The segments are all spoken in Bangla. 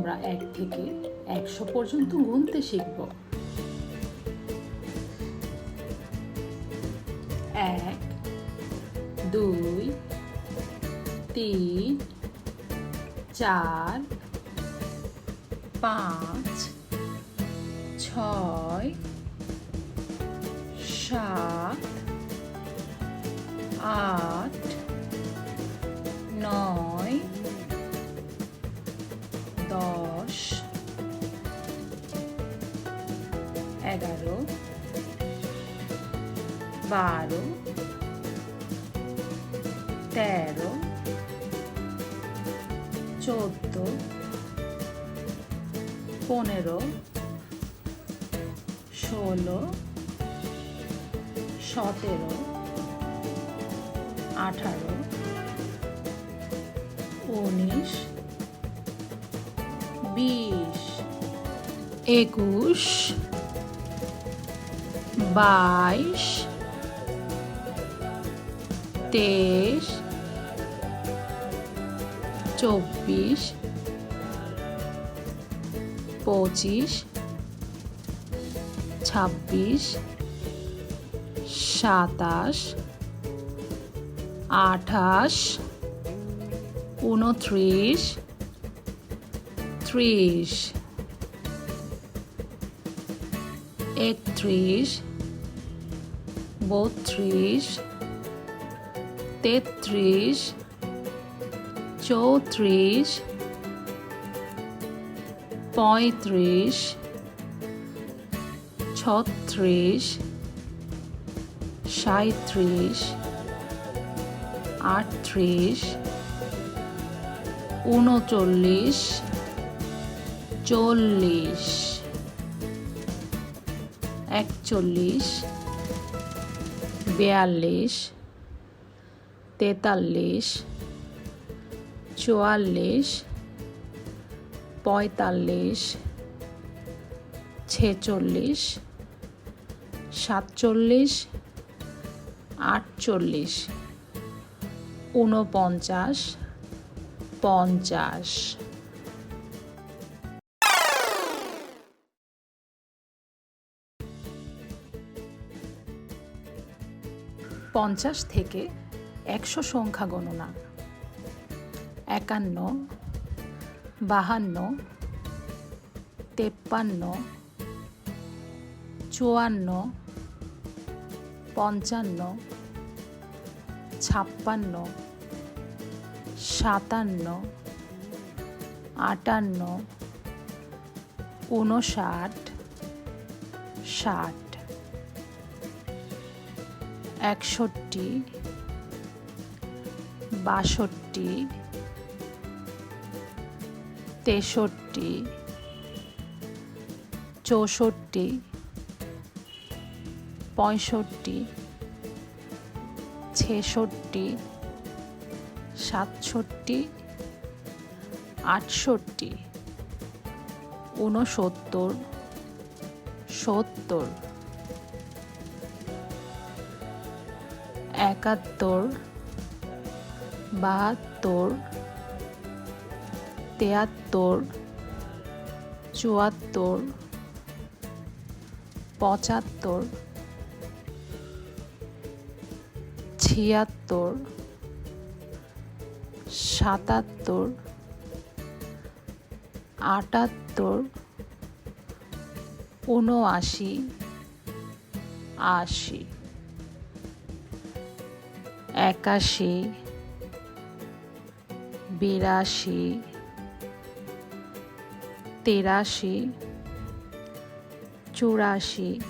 আমরা 1 থেকে 100 পর্যন্ত গুনতে শিখব। 1 2 3 4 5 6 7 8 9 10 11 12 13 14 15 16 17 18 19 20 21 22 23 24 25 26 27 28 29 30 31 32 33 34 35 36 37 38 39 40 41 42 43 44 45 46 47 48 49 50 50 থেকে 100 সংখ্যা গণনা 51 52 53 54 55 56 57 58 59 60 61 62 63 64 65 66 67 68 69 70 71 72 73 74 75 76 77 78 79 80 81 82 83 84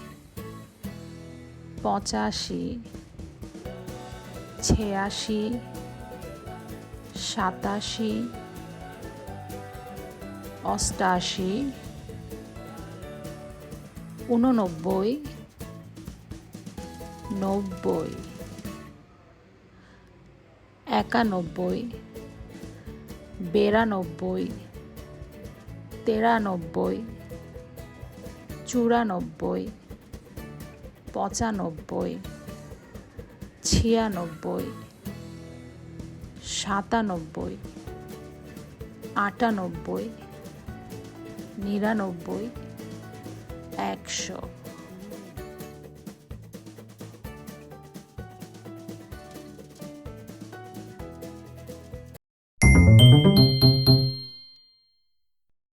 85 86 87 88 89 90 91 92 93 94 95 96 97 98 99, 100।